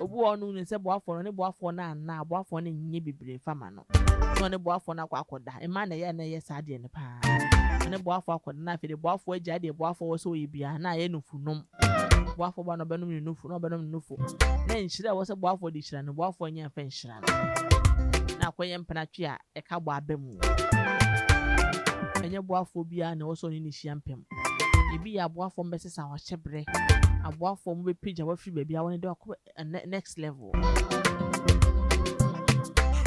obu onu ne se boafo ne boafo na boafo ne nye bebre fama no so ne boafo na kwakoda e ma na ye sa de ne pa ne boafo akoda na fe de boafo agya de boafo wo so ye bia na ye nufunum boafo ba no benum ne nufu no benum nufu na nhyira wo se boafo de hyira no boafo nya fa nhyira no na akoye mpena twe a e ka bo abam enye boafo bia na wo so ne hyia mpem ebi ya boafo mbesesa ho hyebre aboafo mo be page awafi bia won de next level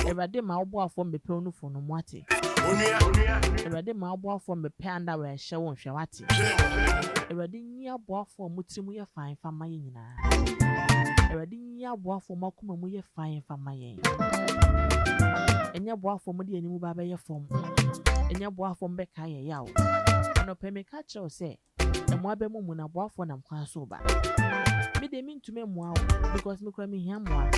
everade ma aboafo mbepe onufu no mwate Onua everade ma aboafo mbepe anda we hye won hwe wate everade nyi aboafo mutimu ye fan fama ye nyina everade nyi aboafo makoma mu ye fan fama ye enye aboafo mo de animu ba ye fom enye aboafo mbeka ye yawo no pemeka chew se emo abemu mu na aboafo na mkwan so ba me de mintume moa because me kura me hia moa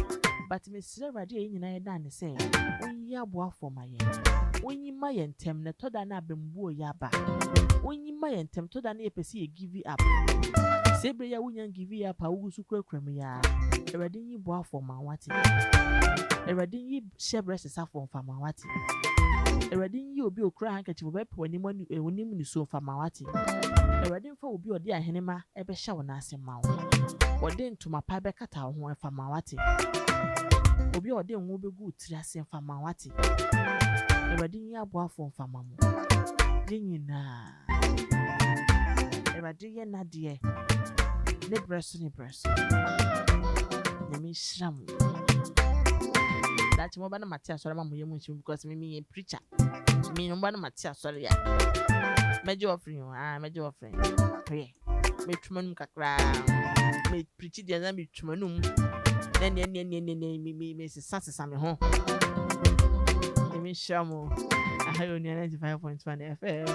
but me sire rade e nyina ye dan se onyi aboafo maye onyi maye ntem ne toda na abembuo ya ba onyi maye ntem toda na epesi ye give up sebre ya wunya give up awusu kura me ya rade nyi boafo ma wate rade nyi shebre sesafo mfa ma wate rade nyi obi okura hankachi bo be pe onim ni so mfa ma wate rade mfa obi odi ahenema ebe hya wona asema wo ode ntuma pa be kata ho mfa ma wate obi ode nwo be gu tiri ase mfa ma wate rade nyi aboafo mfa ma mo nyina rade ye na de ne breso ne mi shram that mo ba na matia sorry ma mo yemu nchi because me a preacher me no ba na matia sorry ya mejo offering pray me tumanum kakra me preach dia na me tumanum ne me sesa me ho me shamo ayo ni 95.1 FM